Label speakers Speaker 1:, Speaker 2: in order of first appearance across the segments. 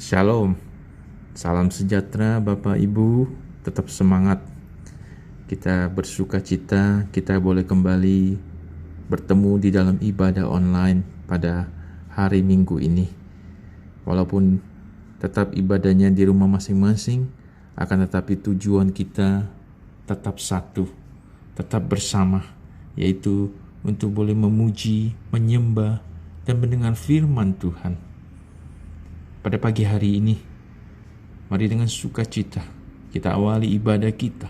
Speaker 1: Shalom, salam sejahtera Bapak Ibu, tetap semangat. Kita bersuka cita, kita boleh kembali bertemu di dalam ibadah online pada hari Minggu ini. Walaupun tetap ibadahnya di rumah masing-masing, akan tetapi tujuan kita tetap satu, tetap bersama, yaitu untuk boleh memuji, menyembah, dan mendengar firman Tuhan. Pada pagi hari ini, mari dengan sukacita kita awali ibadah kita.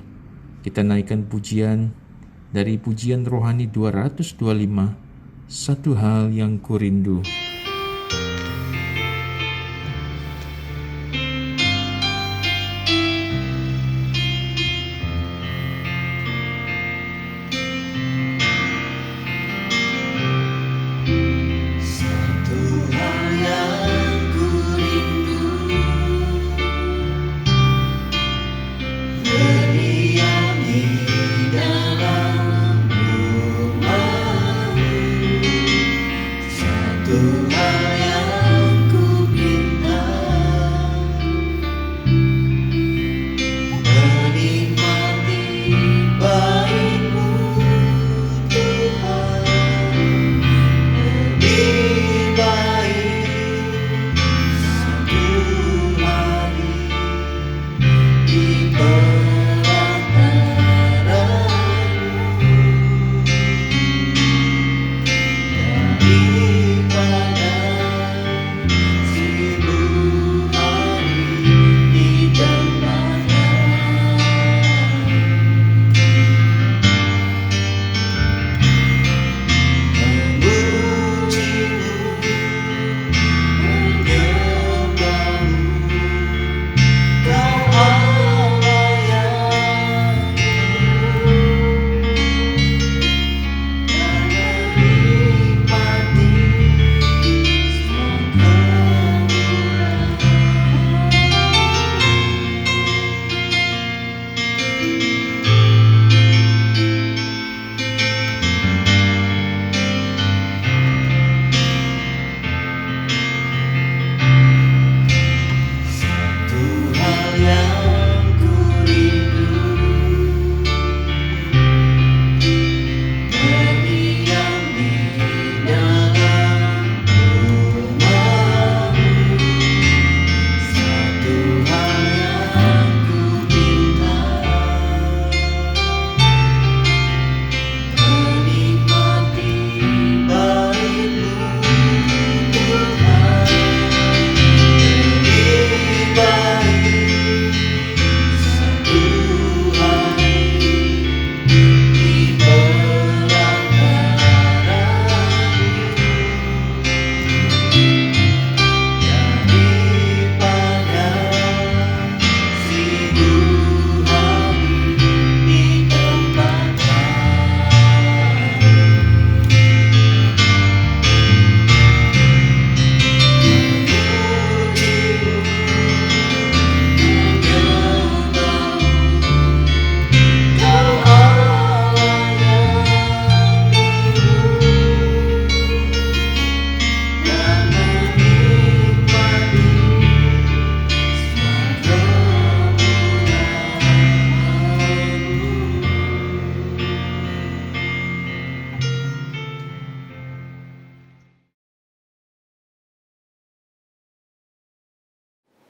Speaker 1: Kita naikkan pujian dari pujian rohani 225, Satu Hal Yang Kurindu.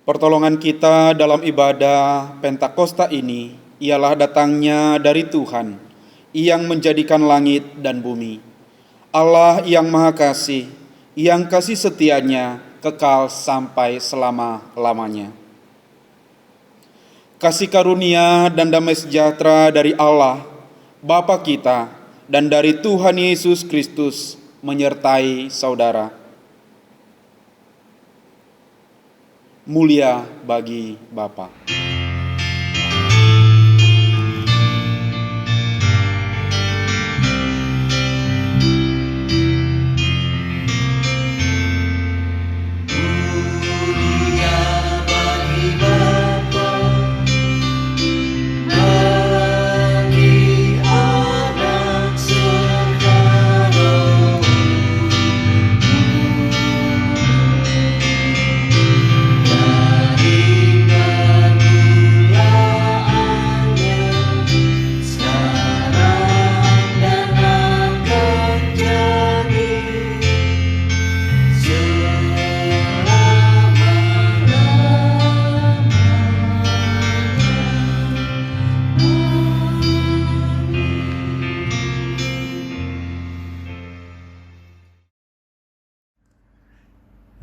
Speaker 2: Pertolongan kita dalam ibadah Pentakosta ini ialah datangnya dari Tuhan yang menjadikan langit dan bumi. Allah yang Maha Kasih, yang kasih setianya kekal sampai selama-lamanya. Kasih karunia dan damai sejahtera dari Allah, Bapa kita, dan dari Tuhan Yesus Kristus menyertai saudara. Mulia bagi Bapa.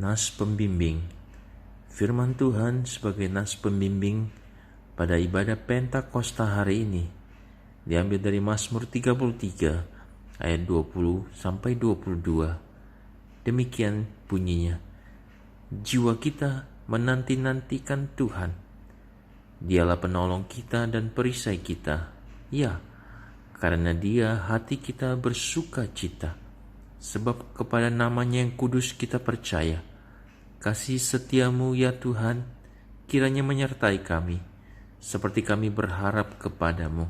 Speaker 1: nas pembimbing. Firman Tuhan sebagai nas pembimbing pada ibadah Pentakosta hari ini diambil dari Mazmur 33 ayat 20 sampai 22. Demikian bunyinya. Jiwa kita menanti-nantikan Tuhan. Dialah penolong kita dan perisai kita. Ya, karena Dia hati kita bersuka cita. Sebab kepada nama-Nya yang kudus kita percaya. Kasih setiamu ya Tuhan, kiranya menyertai kami, seperti kami berharap kepadamu.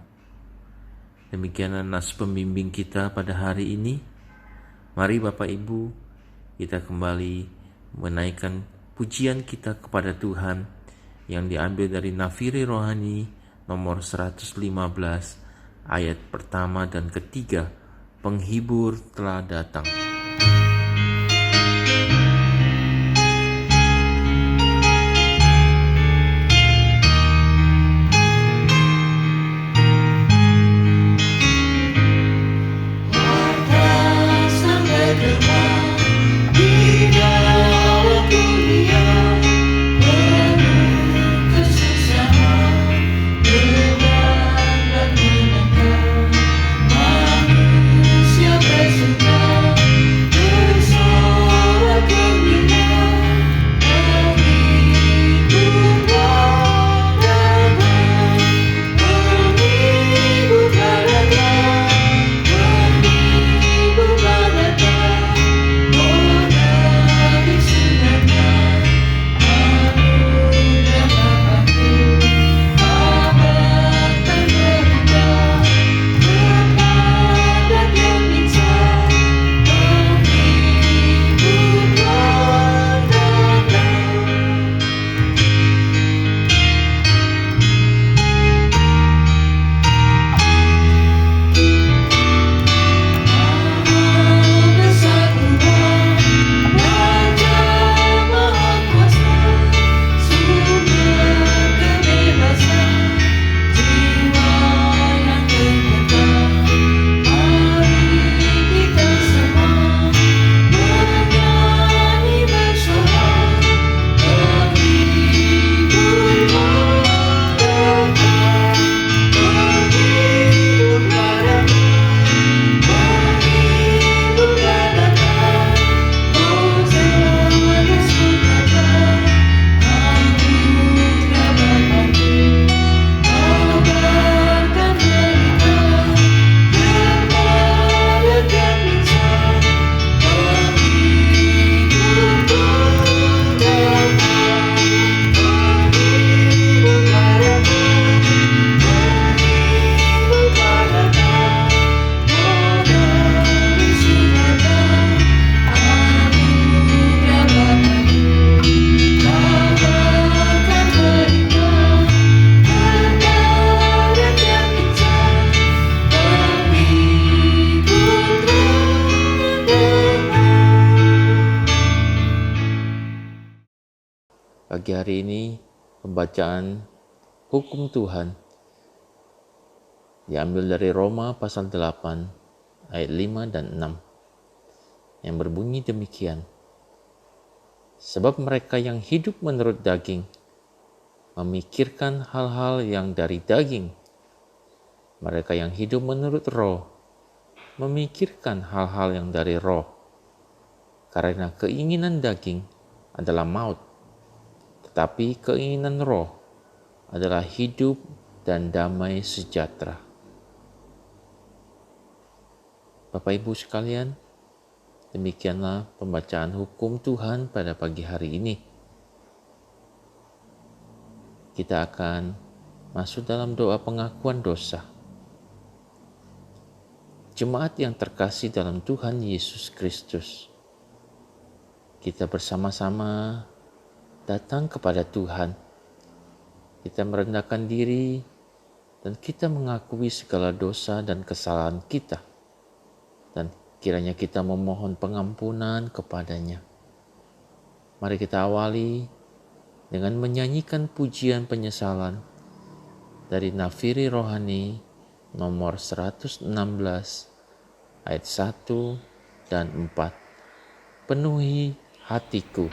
Speaker 1: Demikianlah nas pembimbing kita pada hari ini. Mari Bapak Ibu, kita kembali menaikkan pujian kita kepada Tuhan yang diambil dari Nafiri Rohani nomor 115 ayat pertama dan ketiga. Penghibur telah datang. Pagi hari ini pembacaan hukum Tuhan diambil dari Roma pasal 8 ayat 5 dan 6 yang berbunyi demikian. Sebab mereka yang hidup menurut daging memikirkan hal-hal yang dari daging. Mereka yang hidup menurut roh memikirkan hal-hal yang dari roh. Karena keinginan daging adalah maut, tetapi keinginan roh adalah hidup dan damai sejahtera. Bapak Ibu sekalian, demikianlah pembacaan hukum Tuhan pada pagi hari ini. Kita akan masuk dalam doa pengakuan dosa. Jemaat yang terkasih dalam Tuhan Yesus Kristus, kita bersama-sama datang kepada Tuhan. Kita merendahkan diri dan kita mengakui segala dosa dan kesalahan kita. Dan kiranya kita memohon pengampunan kepadanya. Mari kita awali dengan menyanyikan pujian penyesalan dari Nafiri Rohani nomor 116 ayat 1 dan 4. Penuhi hatiku.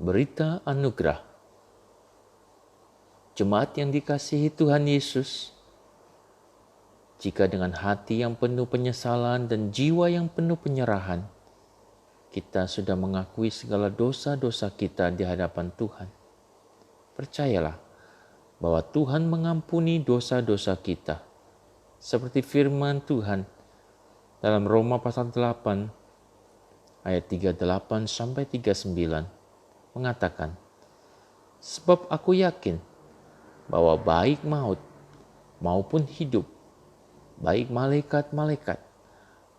Speaker 1: Berita anugerah. Jemaat yang dikasihi Tuhan Yesus, jika dengan hati yang penuh penyesalan dan jiwa yang penuh penyerahan, kita sudah mengakui segala dosa-dosa kita di hadapan Tuhan, percayalah bahwa Tuhan mengampuni dosa-dosa kita. Seperti firman Tuhan dalam Roma pasal 8 ayat 38-39 mengatakan, sebab aku yakin bahwa baik maut maupun hidup, baik malaikat-malaikat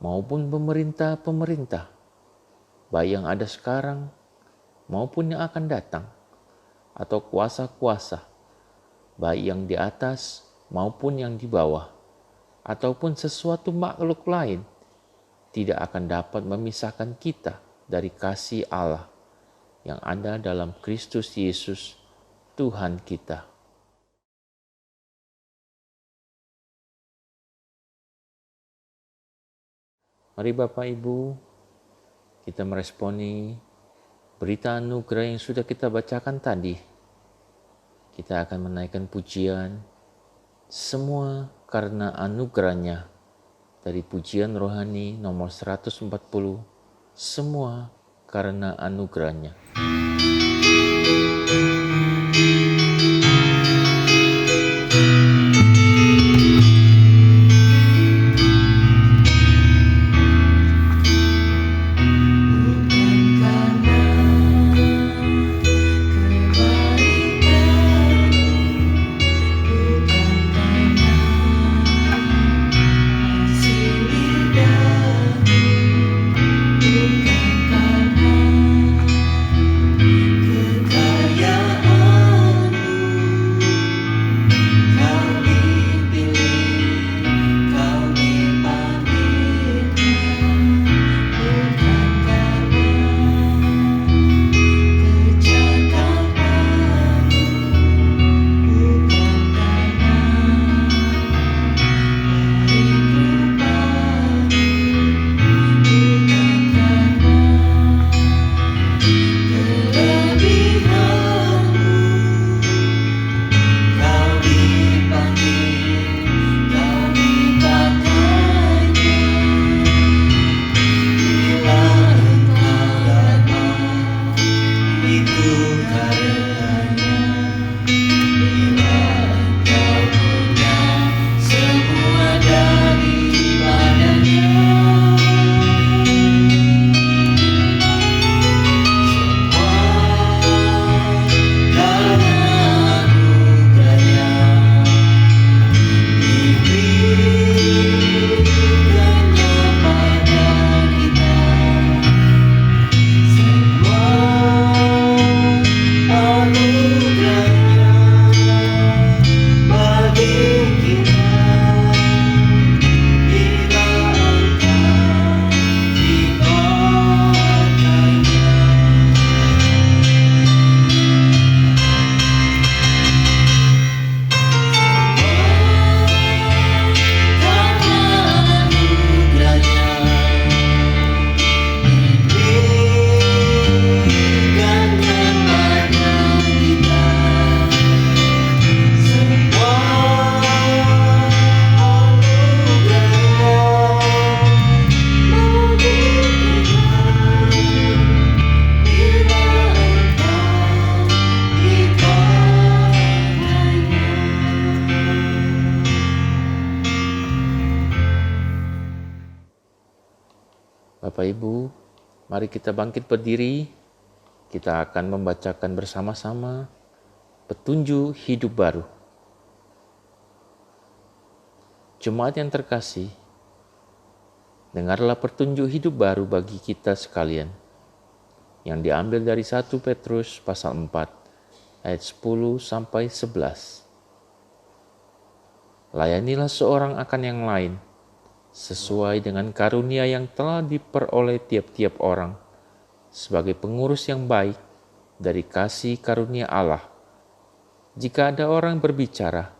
Speaker 1: maupun pemerintah-pemerintah, baik yang ada sekarang maupun yang akan datang, atau kuasa-kuasa, baik yang di atas maupun yang di bawah, ataupun sesuatu makhluk lain, tidak akan dapat memisahkan kita dari kasih Allah yang ada dalam Kristus Yesus, Tuhan kita. Mari Bapak Ibu, kita meresponi berita anugerah yang sudah kita bacakan tadi. Kita akan menaikkan pujian, semua karena anugerahnya, dari pujian rohani nomor 140, semua karena anugerahnya. Bapak Ibu, mari kita bangkit berdiri. Kita akan membacakan bersama-sama petunjuk hidup baru. Jemaat yang terkasih, dengarlah petunjuk hidup baru bagi kita sekalian, yang diambil dari 1 Petrus pasal 4 ayat 10 sampai 11. Layanilah seorang akan yang lain, sesuai dengan karunia yang telah diperoleh tiap-tiap orang, sebagai pengurus yang baik dari kasih karunia Allah. Jika ada orang berbicara,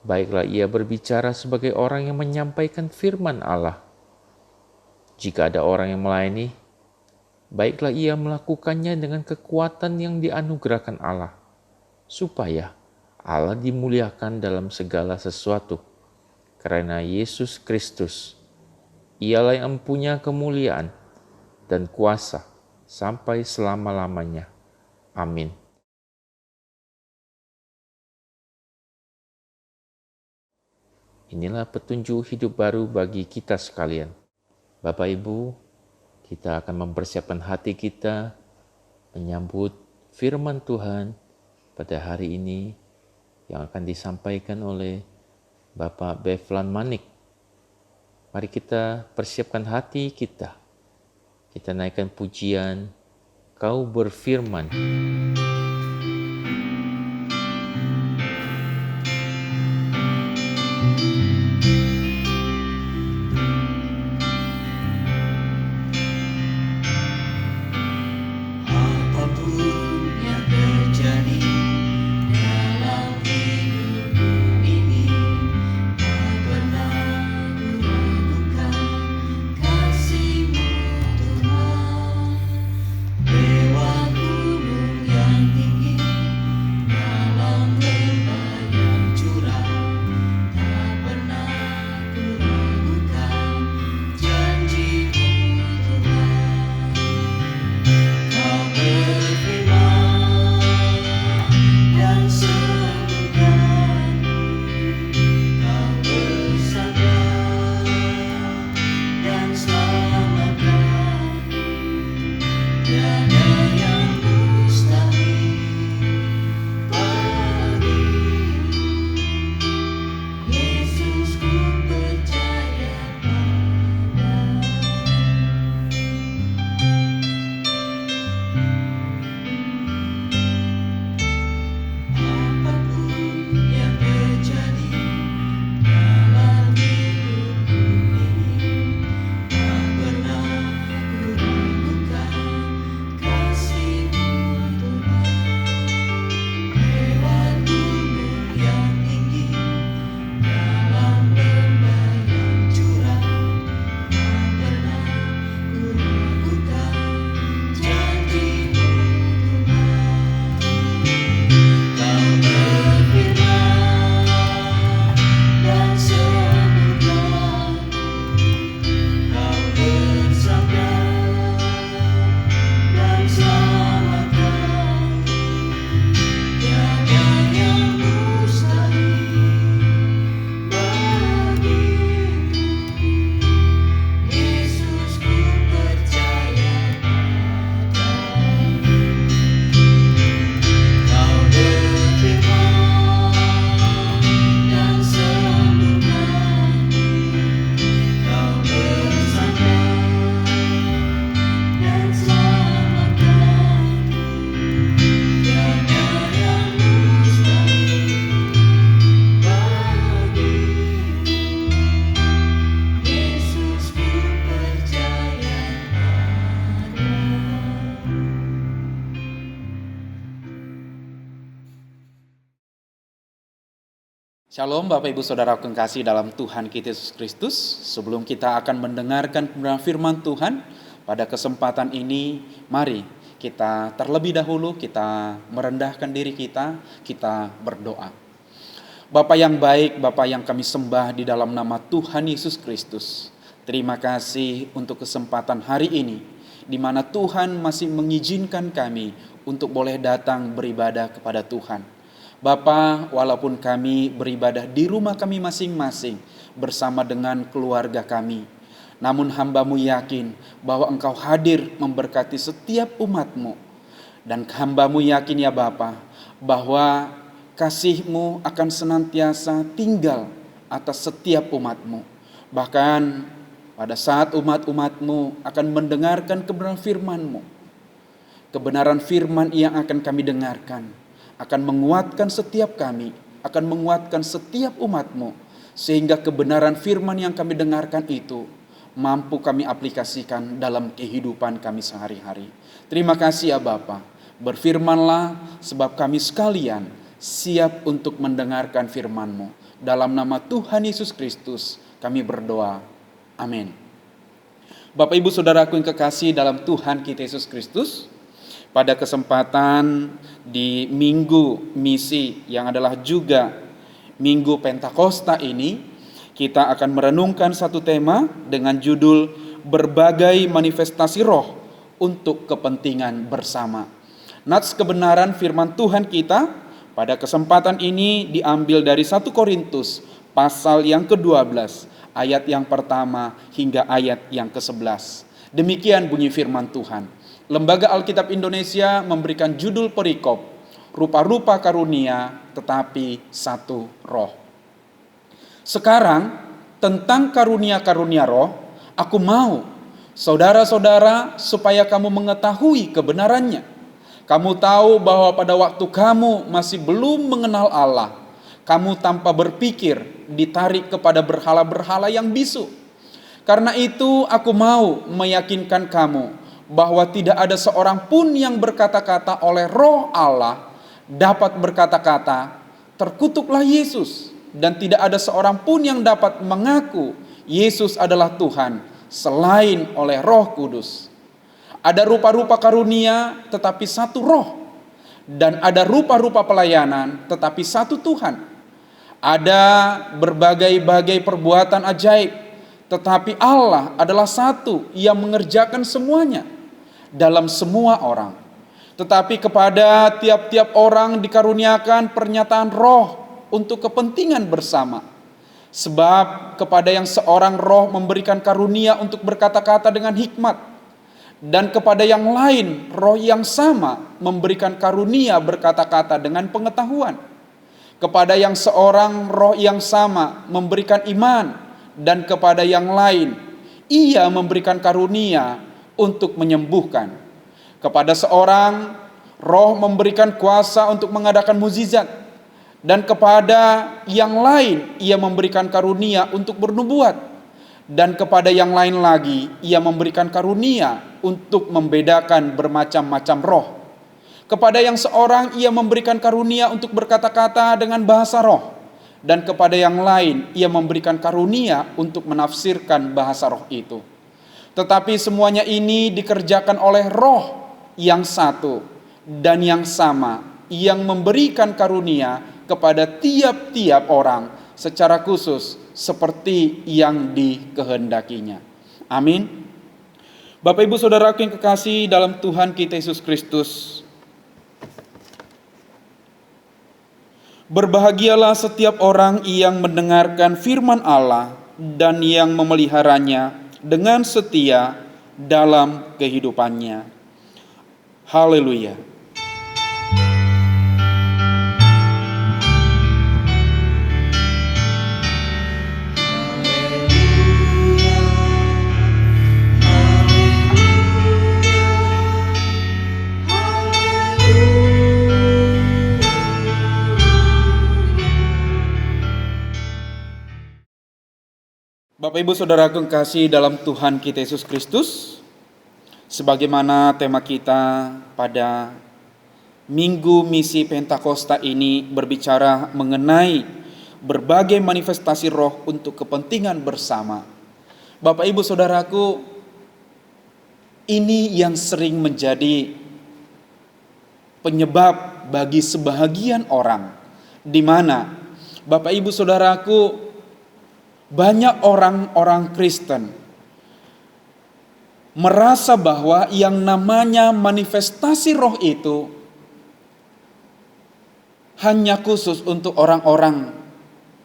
Speaker 1: baiklah ia berbicara sebagai orang yang menyampaikan firman Allah. Jika ada orang yang melayani, baiklah ia melakukannya dengan kekuatan yang dianugerahkan Allah, supaya Allah dimuliakan dalam segala sesuatu. Karena Yesus Kristus, ialah yang mempunyai kemuliaan dan kuasa sampai selama-lamanya. Amin. Inilah petunjuk hidup baru bagi kita sekalian. Bapak Ibu, kita akan mempersiapkan hati kita menyambut firman Tuhan pada hari ini yang akan disampaikan oleh Bapak Beflan Manik. Mari kita persiapkan hati kita. Kita naikkan pujian, Kau berfirman.
Speaker 2: Shalom Bapak Ibu Saudara kekasih dalam Tuhan kita Yesus Kristus. Sebelum kita akan mendengarkan pembenaran firman Tuhan pada kesempatan ini, mari kita terlebih dahulu kita merendahkan diri kita berdoa. Bapa yang baik, Bapa yang kami sembah di dalam nama Tuhan Yesus Kristus. Terima kasih untuk kesempatan hari ini, di mana Tuhan masih mengizinkan kami untuk boleh datang beribadah kepada Tuhan. Bapa, walaupun kami beribadah di rumah kami masing-masing bersama dengan keluarga kami, Namun hamba-Mu yakin bahwa Engkau hadir memberkati setiap umat-Mu. Dan hamba-Mu yakin ya Bapa, bahwa kasih-Mu akan senantiasa tinggal atas setiap umat-Mu. Bahkan pada saat umat-umat-Mu akan mendengarkan kebenaran firman-Mu, kebenaran firman yang akan kami dengarkan akan menguatkan setiap kami, akan menguatkan setiap umat-Mu, sehingga kebenaran firman yang kami dengarkan itu mampu kami aplikasikan dalam kehidupan kami sehari-hari. Terima kasih ya Bapa. Berfirmanlah sebab kami sekalian siap untuk mendengarkan firman-Mu. Dalam nama Tuhan Yesus Kristus kami berdoa. Amin. Bapak Ibu Saudaraku yang kekasih dalam Tuhan kita Yesus Kristus, pada kesempatan di Minggu Misi yang adalah juga Minggu Pentakosta ini, kita akan merenungkan satu tema dengan judul berbagai manifestasi roh untuk kepentingan bersama. Nats kebenaran firman Tuhan kita pada kesempatan ini diambil dari 1 Korintus pasal yang ke-12, ayat yang pertama hingga ayat yang ke-11. Demikian bunyi firman Tuhan. Lembaga Alkitab Indonesia memberikan judul perikop, rupa-rupa karunia tetapi satu roh. Sekarang tentang karunia-karunia roh, aku mau saudara-saudara supaya kamu mengetahui kebenarannya. Kamu tahu bahwa pada waktu kamu masih belum mengenal Allah, kamu tanpa berpikir ditarik kepada berhala-berhala yang bisu. Karena itu aku mau meyakinkan kamu bahwa tidak ada seorang pun yang berkata-kata oleh roh Allah dapat berkata-kata, terkutuklah Yesus. Dan tidak ada seorang pun yang dapat mengaku Yesus adalah Tuhan selain oleh Roh Kudus. Ada rupa-rupa karunia tetapi satu roh. Dan ada rupa-rupa pelayanan tetapi satu Tuhan. Ada berbagai-bagai perbuatan ajaib, tetapi Allah adalah satu yang mengerjakan semuanya dalam semua orang. Tetapi kepada tiap-tiap orang dikaruniakan pernyataan roh untuk kepentingan bersama. Sebab kepada yang seorang roh memberikan karunia untuk berkata-kata dengan hikmat, dan kepada yang lain roh yang sama memberikan karunia berkata-kata dengan pengetahuan. Kepada yang seorang roh yang sama memberikan iman, dan kepada yang lain ia memberikan karunia untuk menyembuhkan. Kepada seorang roh memberikan kuasa untuk mengadakan mukjizat, dan kepada yang lain ia memberikan karunia untuk bernubuat, dan kepada yang lain lagi ia memberikan karunia untuk membedakan bermacam-macam roh. Kepada yang seorang ia memberikan karunia untuk berkata-kata dengan bahasa roh, dan kepada yang lain ia memberikan karunia untuk menafsirkan bahasa roh itu. Tetapi semuanya ini dikerjakan oleh roh yang satu dan yang sama, yang memberikan karunia kepada tiap-tiap orang secara khusus seperti yang dikehendakinya. Amin. Bapak Ibu Saudaraku yang kekasih dalam Tuhan kita Yesus Kristus, berbahagialah setiap orang yang mendengarkan firman Allah dan yang memeliharanya dengan setia dalam kehidupannya. Haleluya. Bapak Ibu Saudaraku yang kasih dalam Tuhan kita Yesus Kristus, sebagaimana tema kita pada Minggu Misi Pentakosta ini berbicara mengenai berbagai manifestasi roh untuk kepentingan bersama. Bapak Ibu Saudaraku, ini yang sering menjadi penyebab bagi sebahagian orang, di mana Bapak Ibu Saudaraku, banyak orang-orang Kristen merasa bahwa yang namanya manifestasi roh itu hanya khusus untuk orang-orang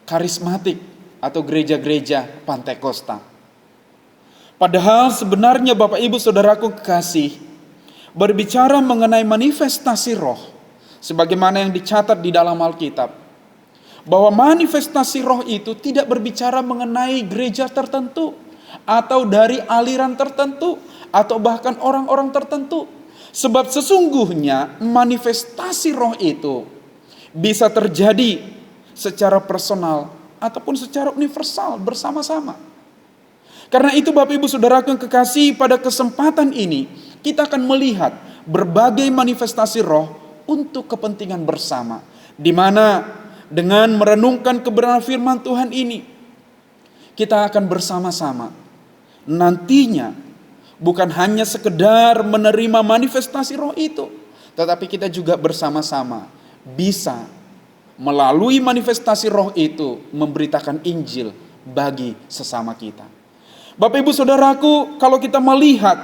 Speaker 2: karismatik atau gereja-gereja Pantekosta. Padahal sebenarnya Bapak Ibu Saudaraku kekasih, berbicara mengenai manifestasi roh, sebagaimana yang dicatat di dalam Alkitab, bahwa manifestasi roh itu tidak berbicara mengenai gereja tertentu, atau dari aliran tertentu, atau bahkan orang-orang tertentu. Sebab sesungguhnya manifestasi roh itu bisa terjadi secara personal ataupun secara universal bersama-sama. Karena itu Bapak Ibu Saudaraku yang kekasih, pada kesempatan ini kita akan melihat berbagai manifestasi roh untuk kepentingan bersama, di mana dengan merenungkan kebenaran firman Tuhan ini, kita akan bersama-sama nantinya bukan hanya sekedar menerima manifestasi roh itu, tetapi kita juga bersama-sama bisa melalui manifestasi roh itu memberitakan Injil bagi sesama kita. Bapak Ibu Saudaraku, kalau kita melihat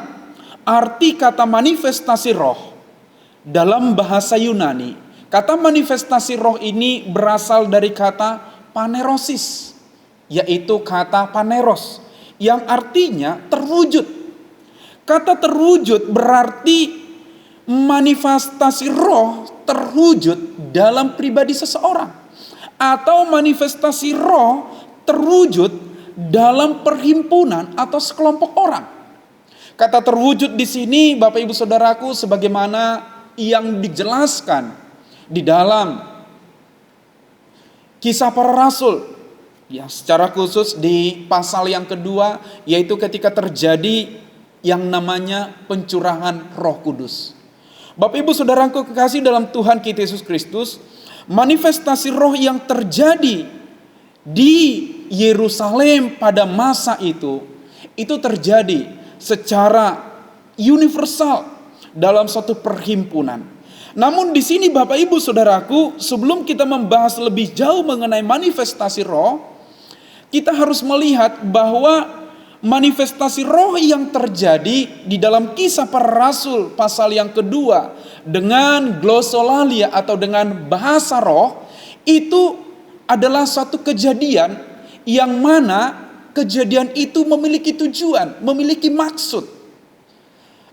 Speaker 2: arti kata manifestasi roh dalam bahasa Yunani, kata manifestasi roh ini berasal dari kata panerosis, yaitu kata paneros, yang artinya terwujud. Kata terwujud berarti manifestasi roh terwujud dalam pribadi seseorang, atau manifestasi roh terwujud dalam perhimpunan atau sekelompok orang. Kata terwujud di sini Bapak Ibu Saudaraku sebagaimana yang dijelaskan di dalam Kisah Para Rasul, ya, secara khusus di pasal yang kedua, yaitu ketika terjadi yang namanya pencurahan Roh Kudus. Bapak Ibu Saudaraku kekasih dalam Tuhan kita Yesus Kristus, manifestasi roh yang terjadi di Yerusalem pada masa itu terjadi secara universal dalam suatu perhimpunan. Namun di sini Bapak Ibu Saudaraku, sebelum kita membahas lebih jauh mengenai manifestasi roh, kita harus melihat bahwa manifestasi roh yang terjadi di dalam Kisah Para Rasul pasal yang kedua dengan glosolalia atau dengan bahasa roh itu adalah suatu kejadian yang mana kejadian itu memiliki tujuan, memiliki maksud.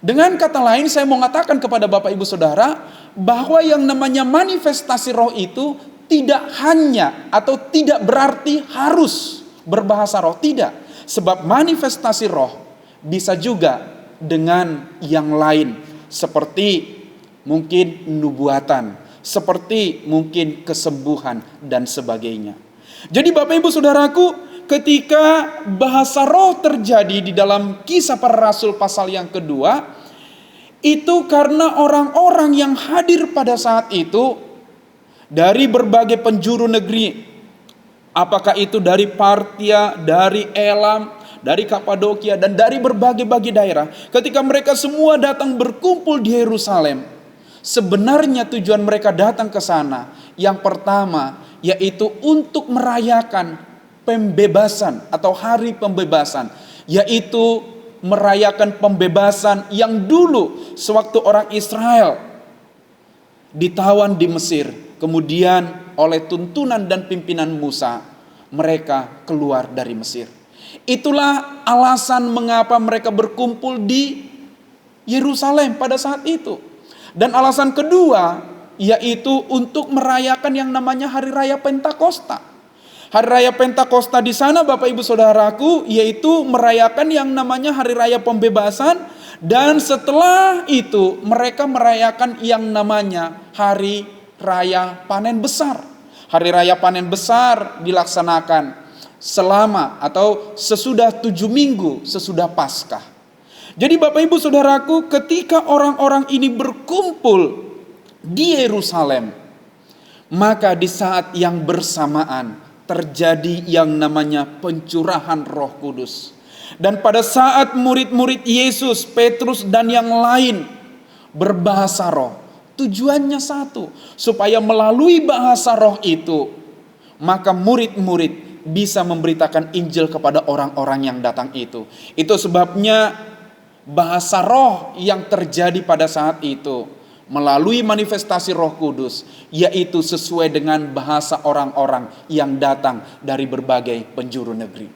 Speaker 2: Dengan kata lain saya mau mengatakan kepada Bapak Ibu Saudara bahwa yang namanya manifestasi roh itu tidak hanya atau tidak berarti harus berbahasa roh, tidak. Sebab manifestasi roh bisa juga dengan yang lain, seperti mungkin nubuatan, seperti mungkin kesembuhan dan sebagainya. Jadi Bapak Ibu Saudaraku, ketika bahasa roh terjadi di dalam Kisah Para Rasul pasal yang kedua, itu karena orang-orang yang hadir pada saat itu dari berbagai penjuru negeri, apakah itu dari Partia, dari Elam, dari Kapadokia, dan dari berbagai-bagai daerah. Ketika mereka semua datang berkumpul di Yerusalem, sebenarnya tujuan mereka datang ke sana, yang pertama yaitu untuk merayakan pembebasan atau hari pembebasan, yaitu merayakan pembebasan yang dulu sewaktu orang Israel ditawan di Mesir, kemudian oleh tuntunan dan pimpinan Musa mereka keluar dari Mesir. Itulah alasan mengapa mereka berkumpul di Yerusalem pada saat itu. Dan alasan kedua yaitu untuk merayakan yang namanya Hari Raya Pentakosta. Hari Raya Pentakosta di sana Bapak Ibu Saudaraku yaitu merayakan yang namanya Hari Raya Pembebasan, dan setelah itu mereka merayakan yang namanya Hari Raya Panen Besar. Hari Raya Panen Besar dilaksanakan selama atau sesudah 7 minggu sesudah Paskah. Jadi Bapak Ibu Saudaraku, ketika orang-orang ini berkumpul di Yerusalem, maka di saat yang bersamaan terjadi yang namanya pencurahan Roh Kudus. Dan pada saat murid-murid Yesus, Petrus dan yang lain berbahasa roh, tujuannya satu, supaya melalui bahasa roh itu, maka murid-murid bisa memberitakan Injil kepada orang-orang yang datang itu. Itu sebabnya bahasa roh yang terjadi pada saat itu melalui manifestasi Roh Kudus, yaitu sesuai dengan bahasa orang-orang yang datang dari berbagai penjuru negeri.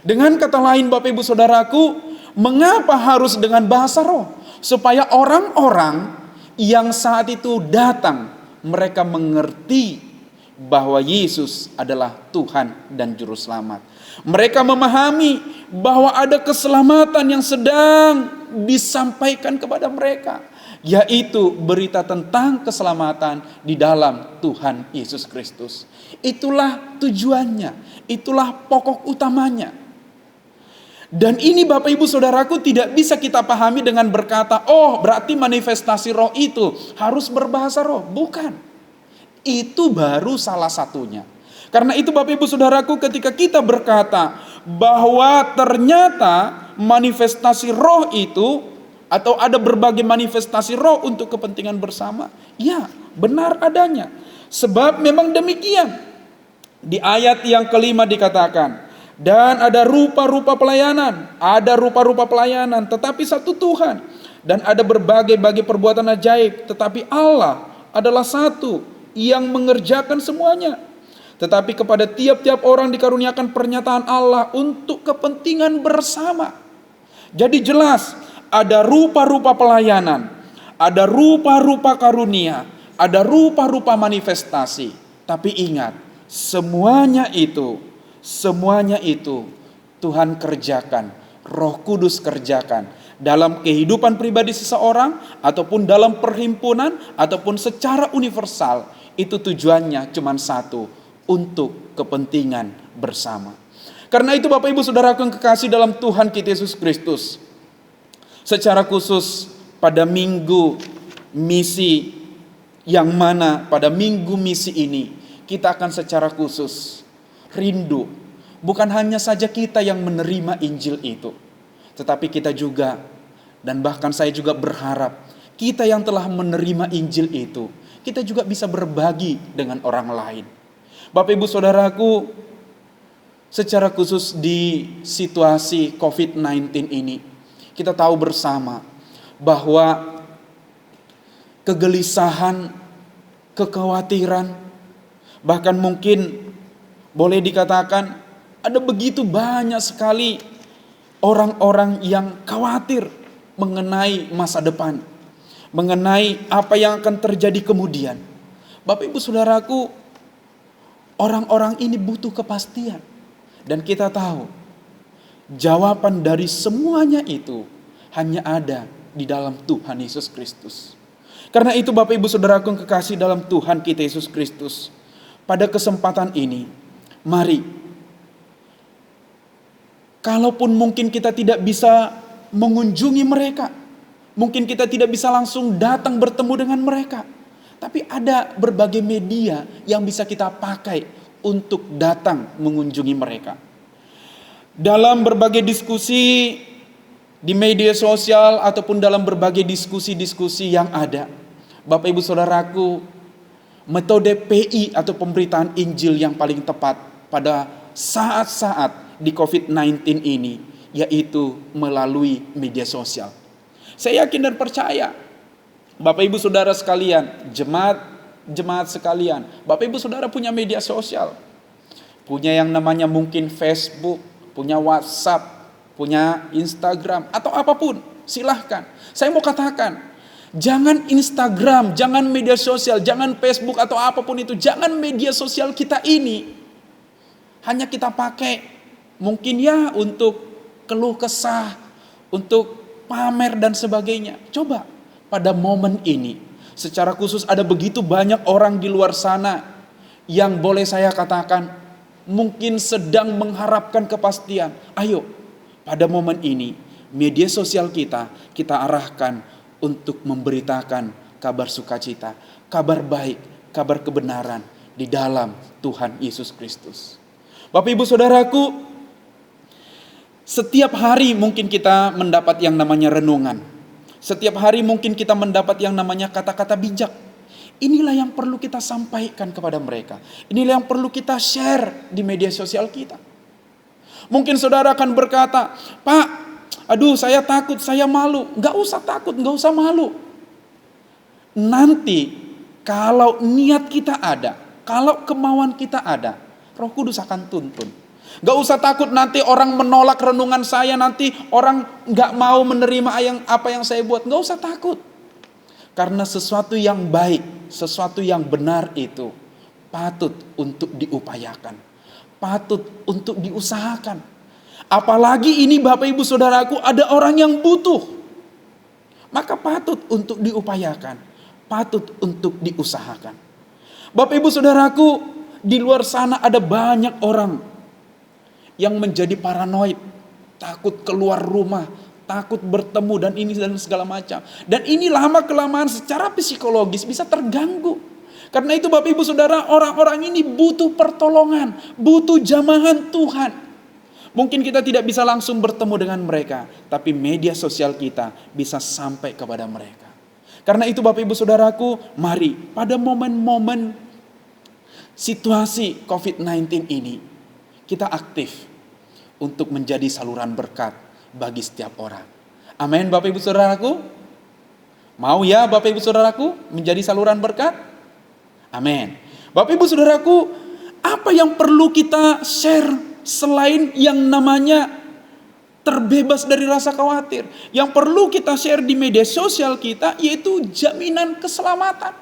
Speaker 2: Dengan kata lain Bapak Ibu Saudaraku, Mengapa harus dengan bahasa roh? Supaya orang-orang yang saat itu datang, mereka mengerti bahwa Yesus adalah Tuhan dan Juru Selamat. Mereka memahami bahwa ada keselamatan yang sedang disampaikan kepada mereka, yaitu berita tentang keselamatan di dalam Tuhan Yesus Kristus. Itulah tujuannya, itulah pokok utamanya. Dan ini Bapak Ibu Saudaraku tidak bisa kita pahami dengan berkata, oh berarti manifestasi roh itu harus berbahasa roh. Bukan. Itu baru salah satunya. Karena itu Bapak Ibu Saudaraku, ketika kita berkata bahwa ternyata manifestasi roh itu, atau ada berbagai manifestasi roh untuk kepentingan bersama, ya benar adanya. Sebab memang demikian. Di ayat yang kelima dikatakan, dan ada rupa-rupa pelayanan, tetapi satu Tuhan. Dan ada berbagai-bagai perbuatan ajaib, tetapi Allah adalah satu yang mengerjakan semuanya. Tetapi kepada tiap-tiap orang dikaruniakan pernyataan Allah untuk kepentingan bersama. Jadi jelas, ada rupa-rupa pelayanan, ada rupa-rupa karunia, ada rupa-rupa manifestasi. Tapi ingat, semuanya itu Tuhan kerjakan, Roh Kudus kerjakan dalam kehidupan pribadi seseorang, ataupun dalam perhimpunan, ataupun secara universal. Itu tujuannya cuma satu, untuk kepentingan bersama. Karena itu Bapak Ibu Saudaraku yang kekasih dalam Tuhan kita Yesus Kristus, secara khusus pada minggu misi, yang mana pada minggu misi ini kita akan secara khusus rindu, bukan hanya saja kita yang menerima Injil itu, tetapi kita juga, dan bahkan saya juga berharap, kita yang telah menerima Injil itu, kita juga bisa berbagi dengan orang lain. Bapak Ibu Saudaraku, secara khusus di situasi COVID-19 ini, kita tahu bersama bahwa kegelisahan, kekhawatiran, bahkan mungkin boleh dikatakan ada begitu banyak sekali orang-orang yang khawatir mengenai masa depan, mengenai apa yang akan terjadi kemudian. Bapak Ibu Saudaraku, orang-orang ini butuh kepastian. Dan kita tahu jawaban dari semuanya itu hanya ada di dalam Tuhan Yesus Kristus. Karena itu Bapak Ibu Saudaraku yang kekasih dalam Tuhan kita Yesus Kristus, pada kesempatan ini, mari, kalaupun mungkin kita tidak bisa mengunjungi mereka, mungkin kita tidak bisa langsung datang bertemu dengan mereka, tapi ada berbagai media yang bisa kita pakai untuk datang mengunjungi mereka. Dalam berbagai diskusi di media sosial ataupun dalam berbagai diskusi-diskusi yang ada, Bapak Ibu Saudaraku, metode PI atau pemberitaan Injil yang paling tepat pada saat-saat di COVID-19 ini, yaitu melalui media sosial. Saya yakin dan percaya, Bapak Ibu Saudara sekalian, jemaat sekalian, Bapak Ibu Saudara punya media sosial, punya yang namanya mungkin Facebook, punya WhatsApp, punya Instagram, atau apapun, silahkan. Saya mau katakan, jangan Instagram, jangan media sosial, jangan Facebook atau apapun itu, jangan media sosial kita ini hanya kita pakai mungkin ya untuk keluh kesah, untuk pamer dan sebagainya. Coba pada momen ini, secara khusus ada begitu banyak orang di luar sana yang boleh saya katakan mungkin sedang mengharapkan kepastian. Ayo, pada momen ini media sosial kita arahkan untuk memberitakan kabar sukacita, kabar baik, kabar kebenaran di dalam Tuhan Yesus Kristus. Bapak Ibu Saudaraku, setiap hari mungkin kita mendapat yang namanya renungan. Setiap hari mungkin kita mendapat yang namanya kata-kata bijak. Inilah yang perlu kita sampaikan kepada mereka. Inilah yang perlu kita share di media sosial kita. Mungkin saudara akan berkata, Pak, aduh saya takut, saya malu. Gak usah takut, gak usah malu. Nanti kalau niat kita ada, kalau kemauan kita ada, Roh Kudus akan tuntun. Gak usah takut nanti orang menolak renungan saya, nanti orang gak mau menerima apa yang saya buat. Gak usah takut. Karena sesuatu yang baik, sesuatu yang benar itu patut untuk diupayakan, patut untuk diusahakan. Apalagi ini Bapak Ibu Saudaraku, ada orang yang butuh, maka patut untuk diupayakan, patut untuk diusahakan. Bapak Ibu Saudaraku, di luar sana ada banyak orang yang menjadi paranoid, takut keluar rumah, takut bertemu dan ini dan segala macam. Dan ini lama kelamaan secara psikologis bisa terganggu. Karena itu Bapak Ibu Saudara, orang-orang ini butuh pertolongan, butuh jamahan Tuhan. Mungkin kita tidak bisa langsung bertemu dengan mereka, tapi media sosial kita bisa sampai kepada mereka. Karena itu Bapak Ibu Saudaraku, mari pada momen-momen situasi COVID-19 ini, kita aktif untuk menjadi saluran berkat bagi setiap orang. Amin Bapak Ibu Saudaraku. Mau ya Bapak Ibu Saudaraku menjadi saluran berkat? Amin. Bapak Ibu Saudaraku, apa yang perlu kita share selain yang namanya terbebas dari rasa khawatir? Yang perlu kita share di media sosial kita yaitu jaminan keselamatan.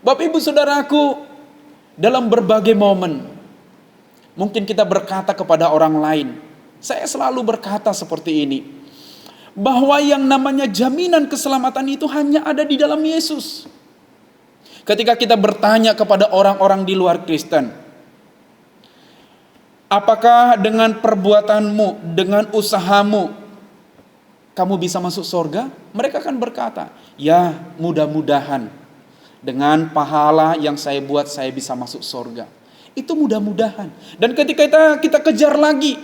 Speaker 2: Bapak Ibu Saudaraku, dalam berbagai momen mungkin kita berkata kepada orang lain. Saya selalu berkata seperti ini, bahwa yang namanya jaminan keselamatan itu hanya ada di dalam Yesus. Ketika kita bertanya kepada orang-orang di luar Kristen, apakah dengan perbuatanmu, dengan usahamu, kamu bisa masuk surga? Mereka akan berkata, ya mudah-mudahan dengan pahala yang saya buat saya bisa masuk surga. Itu mudah-mudahan. Dan ketika kita kejar lagi,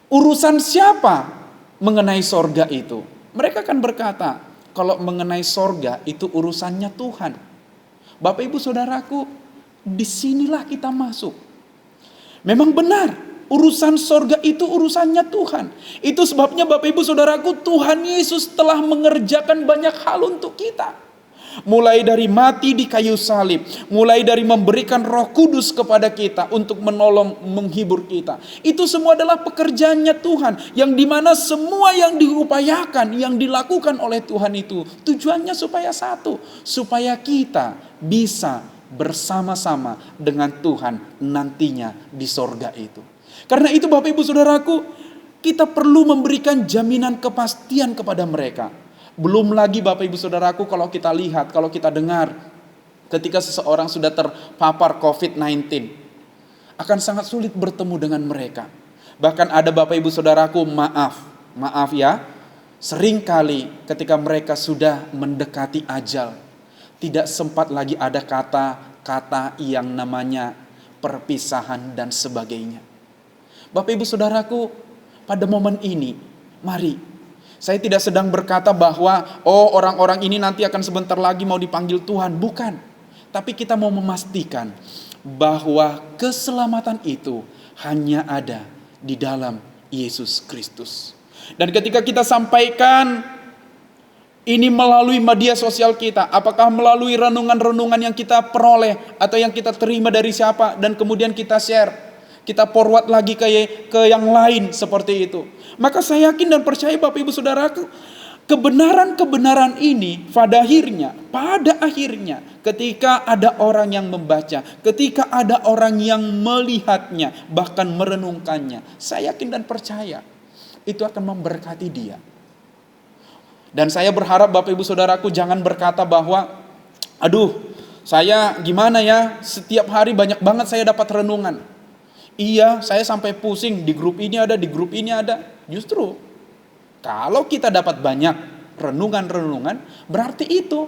Speaker 2: urusan siapa mengenai surga itu? Mereka akan berkata, kalau mengenai surga itu urusannya Tuhan. Bapak Ibu Saudaraku, disinilah kita masuk. Memang benar, urusan surga itu urusannya Tuhan. Itu sebabnya Bapak Ibu Saudaraku, Tuhan Yesus telah mengerjakan banyak hal untuk kita. Mulai dari mati di kayu salib, mulai dari memberikan Roh Kudus kepada kita untuk menolong, menghibur kita. Itu semua adalah pekerjaannya Tuhan, yang dimana semua yang diupayakan, yang dilakukan oleh Tuhan itu tujuannya supaya satu, supaya kita bisa bersama-sama dengan Tuhan nantinya di sorga itu. Karena itu Bapak Ibu Saudaraku, kita perlu memberikan jaminan kepastian kepada mereka. Belum lagi Bapak Ibu Saudaraku, kalau kita lihat, kalau kita dengar, ketika seseorang sudah terpapar COVID-19, akan sangat sulit bertemu dengan mereka. Bahkan ada Bapak Ibu Saudaraku, maaf ya, seringkali ketika mereka sudah mendekati ajal, tidak sempat lagi ada kata-kata yang namanya perpisahan dan sebagainya. Bapak Ibu Saudaraku, pada momen ini, mari, saya tidak sedang berkata bahwa orang-orang ini nanti akan sebentar lagi mau dipanggil Tuhan. Bukan. Tapi kita mau memastikan bahwa keselamatan itu hanya ada di dalam Yesus Kristus. Dan ketika kita sampaikan ini melalui media sosial kita, apakah melalui renungan-renungan yang kita peroleh atau yang kita terima dari siapa dan kemudian kita share, kita forward lagi ke yang lain seperti itu. Maka saya yakin dan percaya Bapak Ibu Saudaraku, kebenaran-kebenaran ini pada akhirnya ketika ada orang yang membaca, ketika ada orang yang melihatnya, bahkan merenungkannya, saya yakin dan percaya itu akan memberkati dia. Dan saya berharap Bapak Ibu Saudaraku jangan berkata bahwa, aduh saya gimana ya, setiap hari banyak banget saya dapat renungan. Iya, saya sampai pusing, di grup ini ada, di grup ini ada. Justru, kalau kita dapat banyak renungan-renungan, berarti itu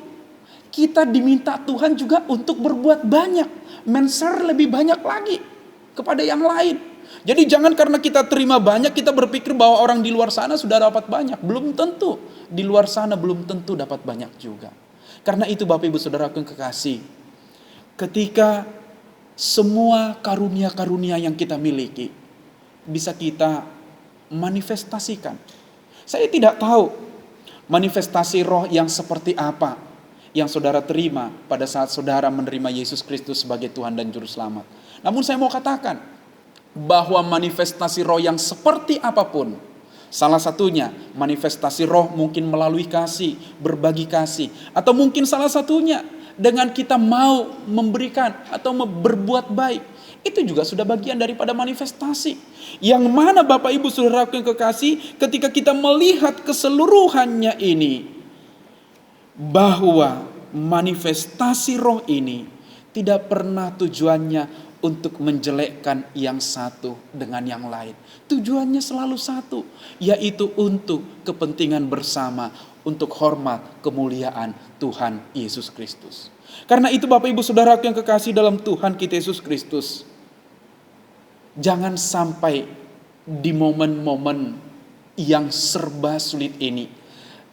Speaker 2: kita diminta Tuhan juga untuk berbuat banyak, men-share lebih banyak lagi kepada yang lain. Jadi jangan karena kita terima banyak, kita berpikir bahwa orang di luar sana sudah dapat banyak. Belum tentu, di luar sana belum tentu dapat banyak juga. Karena itu Bapak Ibu Saudaraku yang kekasih, ketika semua karunia-karunia yang kita miliki bisa kita manifestasikan. Saya tidak tahu manifestasi roh yang seperti apa yang saudara terima pada saat saudara menerima Yesus Kristus sebagai Tuhan dan Juru Selamat. Namun saya mau katakan, bahwa manifestasi roh yang seperti apapun, salah satunya manifestasi roh mungkin melalui kasih, berbagi kasih, atau mungkin salah satunya dengan kita mau memberikan atau berbuat baik. Itu juga sudah bagian daripada manifestasi. Yang mana Bapak Ibu Saudara yang kekasih, ketika kita melihat keseluruhannya ini, bahwa manifestasi roh ini tidak pernah tujuannya untuk menjelekkan yang satu dengan yang lain. Tujuannya selalu satu, yaitu untuk kepentingan bersama, untuk hormat kemuliaan Tuhan Yesus Kristus. Karena itu Bapak Ibu Saudara yang kekasih dalam Tuhan kita Yesus Kristus, jangan sampai di momen-momen yang serba sulit ini,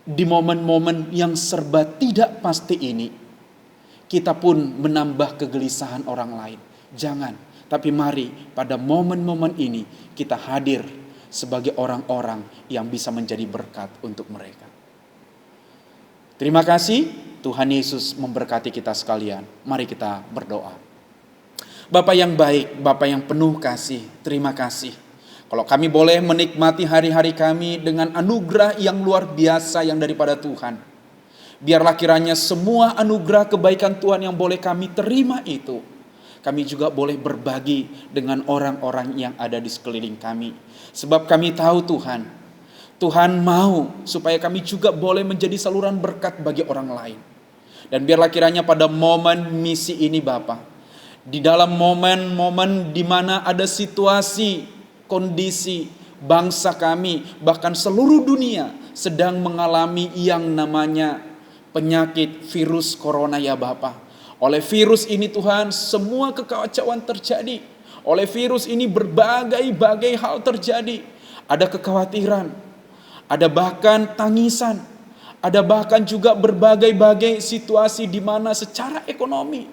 Speaker 2: di momen-momen yang serba tidak pasti ini, kita pun menambah kegelisahan orang lain. Jangan, tapi mari pada momen-momen ini kita hadir sebagai orang-orang yang bisa menjadi berkat untuk mereka. Terima kasih, Tuhan Yesus memberkati kita sekalian. Mari kita berdoa. Bapa yang baik, Bapa yang penuh kasih, terima kasih. Kalau kami boleh menikmati hari-hari kami dengan anugerah yang luar biasa yang daripada Tuhan. Biarlah kiranya semua anugerah kebaikan Tuhan yang boleh kami terima itu, kami juga boleh berbagi dengan orang-orang yang ada di sekeliling kami. Sebab kami tahu Tuhan mau supaya kami juga boleh menjadi saluran berkat bagi orang lain. Dan biarlah kiranya pada momen misi ini Bapa, di dalam momen-momen di mana ada situasi, kondisi bangsa kami, bahkan seluruh dunia sedang mengalami yang namanya penyakit virus corona ya Bapa. Oleh virus ini Tuhan, semua kekacauan terjadi. Oleh virus ini berbagai hal terjadi. Ada kekhawatiran, ada bahkan tangisan, ada bahkan juga berbagai situasi di mana secara ekonomi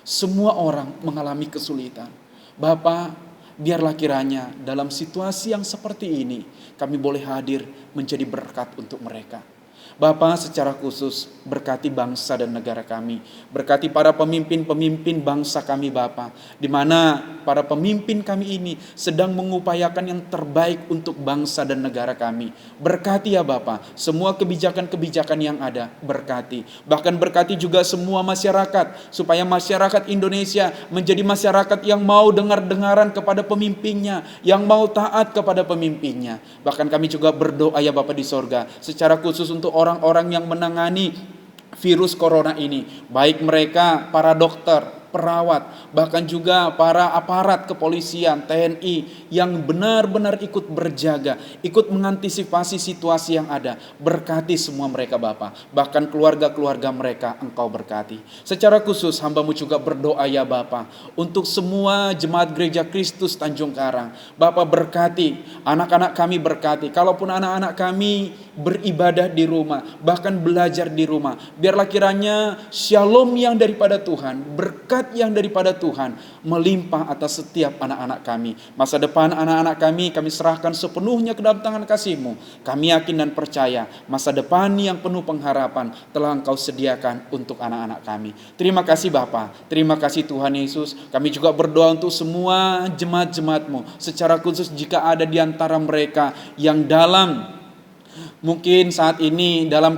Speaker 2: semua orang mengalami kesulitan. Bapa, biarlah kiranya dalam situasi yang seperti ini kami boleh hadir menjadi berkat untuk mereka. Bapa, secara khusus berkati bangsa dan negara kami. Berkati para pemimpin-pemimpin bangsa kami Bapa, di mana para pemimpin kami ini sedang mengupayakan yang terbaik untuk bangsa dan negara kami. Berkati ya Bapa, semua kebijakan-kebijakan yang ada, berkati. Bahkan berkati juga semua masyarakat, supaya masyarakat Indonesia menjadi masyarakat yang mau dengar-dengaran kepada pemimpinnya, yang mau taat kepada pemimpinnya. Bahkan kami juga berdoa ya Bapa di sorga, secara khusus untuk orang-orang yang menangani virus corona ini, baik mereka para dokter, perawat, bahkan juga para aparat kepolisian, TNI yang benar-benar ikut berjaga, ikut mengantisipasi situasi yang ada. Berkati semua mereka Bapa, bahkan keluarga-keluarga mereka Engkau berkati. Secara khusus hamba-Mu juga berdoa ya Bapa, untuk semua jemaat Gereja Kristus Tanjung Karang. Bapa berkati, anak-anak kami berkati, kalaupun anak-anak kami beribadah di rumah, bahkan belajar di rumah, biarlah kiranya shalom yang daripada Tuhan, berkat yang daripada Tuhan melimpah atas setiap anak-anak kami. Masa depan anak-anak kami serahkan sepenuhnya ke dalam tangan kasih-Mu. Kami yakin dan percaya masa depan yang penuh pengharapan telah Engkau sediakan untuk anak-anak kami. Terima kasih Bapa, terima kasih Tuhan Yesus. Kami juga berdoa untuk semua jemaat-jemaat-Mu, secara khusus jika ada di antara mereka yang mungkin saat ini dalam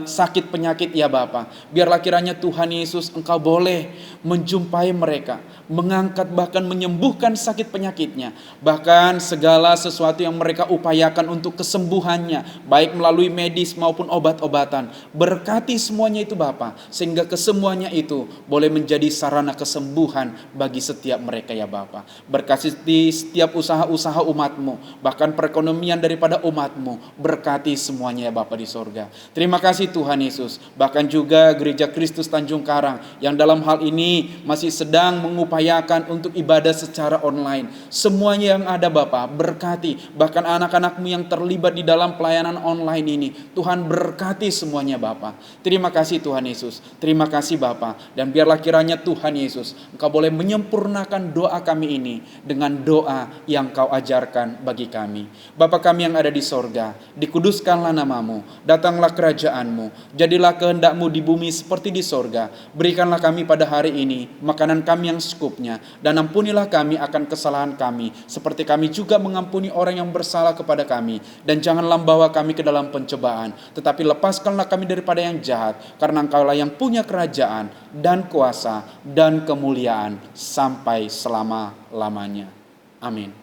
Speaker 2: sakit penyakit ya Bapa, biarlah kiranya Tuhan Yesus Engkau boleh menjumpai mereka, mengangkat bahkan menyembuhkan sakit penyakitnya, bahkan segala sesuatu yang mereka upayakan untuk kesembuhannya, baik melalui medis maupun obat-obatan. Berkati semuanya itu Bapa, sehingga kesemuanya itu boleh menjadi sarana kesembuhan bagi setiap mereka ya Bapa. Berkati setiap usaha-usaha umat-Mu, bahkan perekonomian daripada umat-Mu. Berkati semuanya ya Bapa di sorga. Terima kasih Tuhan Yesus. Bahkan juga Gereja Kristus Tanjung Karang yang dalam hal ini masih sedang mengupayakan untuk ibadah secara online. Semuanya yang ada Bapa, berkati. Bahkan anak-anak-Mu yang terlibat di dalam pelayanan online ini, Tuhan berkati semuanya Bapa. Terima kasih Tuhan Yesus. Terima kasih Bapa. Dan biarlah kiranya Tuhan Yesus, Engkau boleh menyempurnakan doa kami ini dengan doa yang Kau ajarkan bagi kami. Bapa kami yang ada di sorga, dikuduskan dikuduskanlah namamu, datanglah kerajaanmu, jadilah kehendakmu di bumi seperti di sorga. Berikanlah kami pada hari ini makanan kami yang secukupnya, dan ampunilah kami akan kesalahan kami, seperti kami juga mengampuni orang yang bersalah kepada kami. Dan janganlah membawa kami ke dalam pencobaan, tetapi lepaskanlah kami daripada yang jahat, karena Engkaulah yang punya kerajaan dan kuasa dan kemuliaan sampai selama-lamanya. Amin.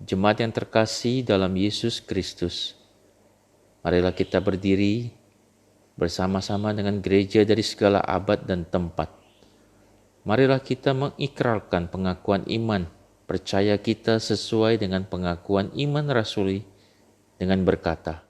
Speaker 1: Jemaat yang terkasih dalam Yesus Kristus, marilah kita berdiri bersama-sama dengan gereja dari segala abad dan tempat. Marilah kita mengikrarkan pengakuan iman, percaya kita sesuai dengan pengakuan iman rasuli dengan berkata,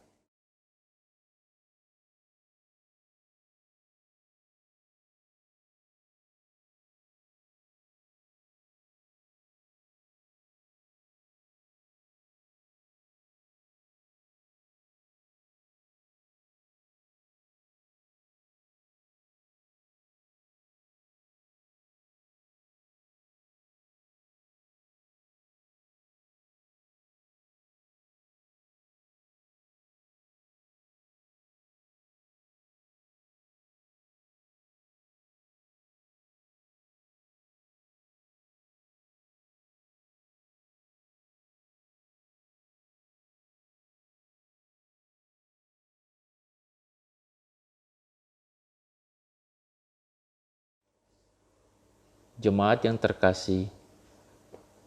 Speaker 1: Jemaat yang terkasih,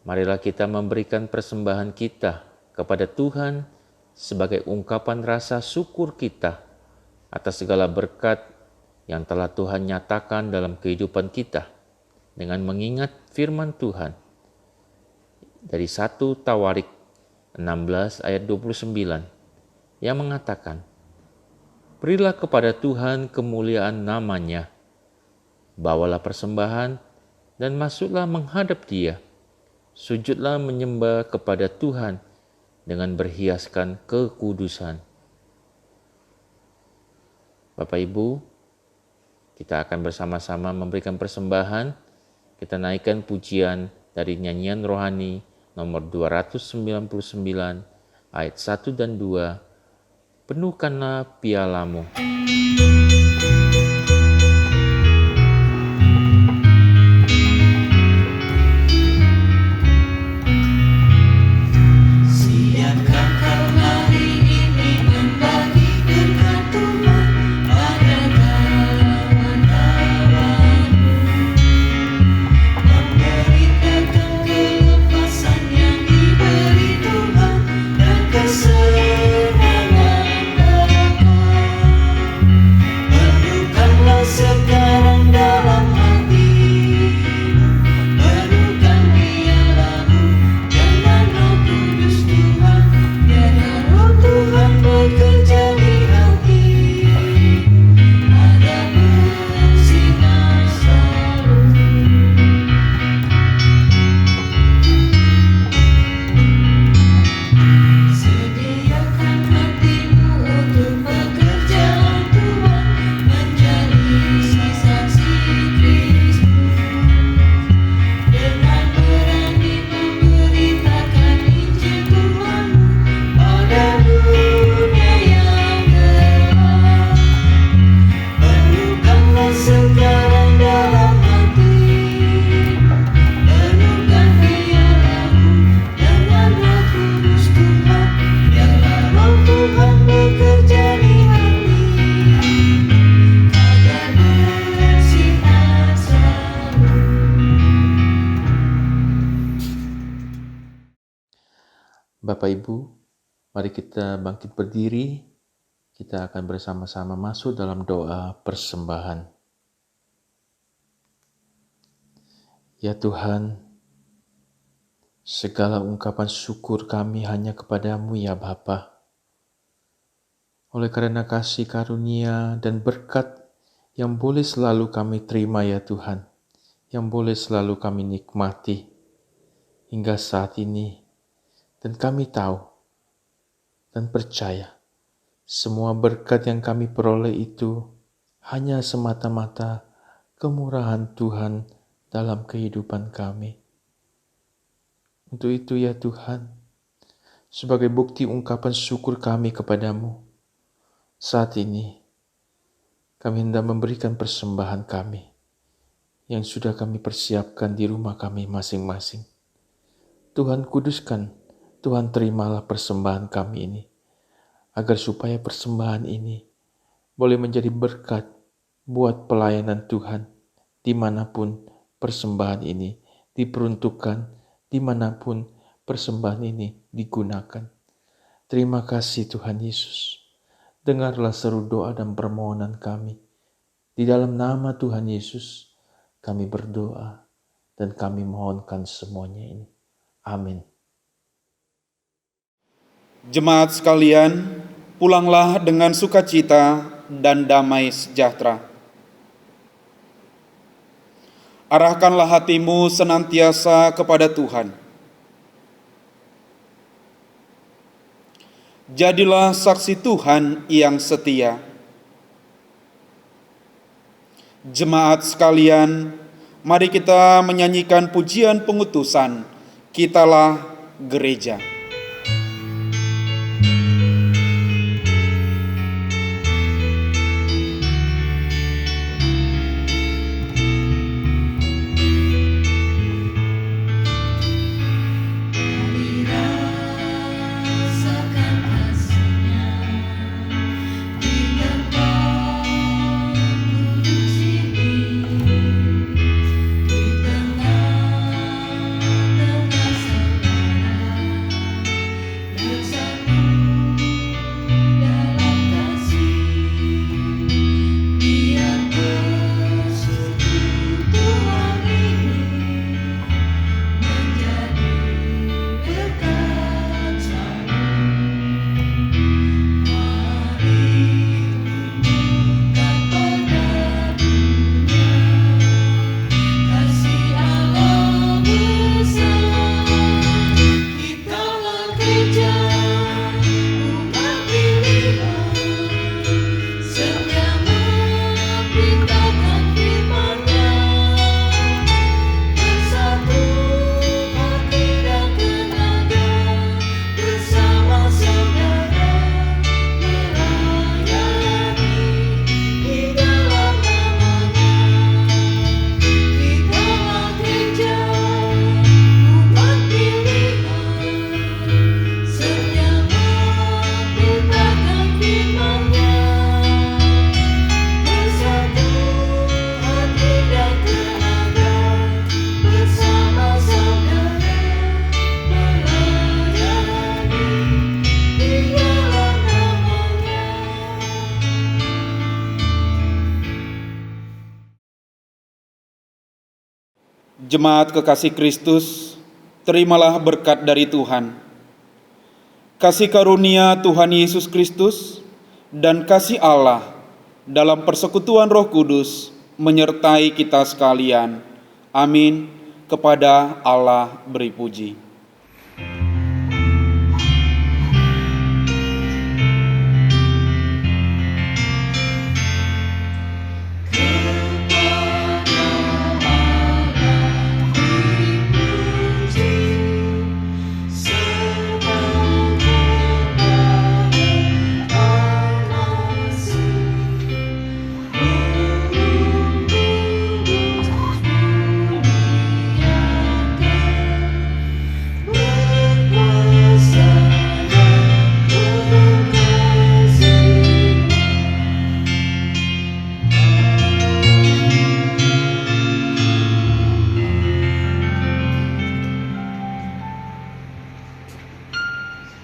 Speaker 1: marilah kita memberikan persembahan kita kepada Tuhan sebagai ungkapan rasa syukur kita atas segala berkat yang telah Tuhan nyatakan dalam kehidupan kita, dengan mengingat firman Tuhan dari 1 Tawarik 16 ayat 29 yang mengatakan, "Berilah kepada Tuhan kemuliaan namanya, bawalah persembahan dan masuklah menghadap Dia, sujudlah menyembah kepada Tuhan dengan berhiaskan kekudusan." Bapak Ibu, kita akan bersama-sama memberikan persembahan. Kita naikkan pujian dari nyanyian rohani nomor 299 ayat 1 dan 2, "Penuhkanlah pialamu." Bapak Ibu, mari kita bangkit berdiri. Kita akan bersama-sama masuk dalam doa persembahan. Ya Tuhan, segala ungkapan syukur kami hanya kepadamu ya Bapa. Oleh karena kasih karunia dan berkat yang boleh selalu kami terima ya Tuhan, yang boleh selalu kami nikmati hingga saat ini. Dan kami tahu dan percaya semua berkat yang kami peroleh itu hanya semata-mata kemurahan Tuhan dalam kehidupan kami. Untuk itu ya Tuhan, sebagai bukti ungkapan syukur kami kepadamu, saat ini kami hendak memberikan persembahan kami yang sudah kami persiapkan di rumah kami masing-masing. Tuhan kuduskan, Tuhan terimalah persembahan kami ini, agar supaya persembahan ini boleh menjadi berkat buat pelayanan Tuhan dimanapun persembahan ini diperuntukkan, dimanapun persembahan ini digunakan. Terima kasih Tuhan Yesus. Dengarlah seru doa dan permohonan kami. Di dalam nama Tuhan Yesus, kami berdoa dan kami mohonkan semuanya ini. Amin.
Speaker 2: Jemaat sekalian, pulanglah dengan sukacita dan damai sejahtera. Arahkanlah hatimu senantiasa kepada Tuhan. Jadilah saksi Tuhan yang setia. Jemaat sekalian, mari kita menyanyikan pujian pengutusan, Kitalah Gereja. Jemaat kekasih Kristus, terimalah berkat dari Tuhan. Kasih karunia Tuhan Yesus Kristus dan kasih Allah dalam persekutuan Roh Kudus menyertai kita sekalian. Amin. Kepada Allah beri puji.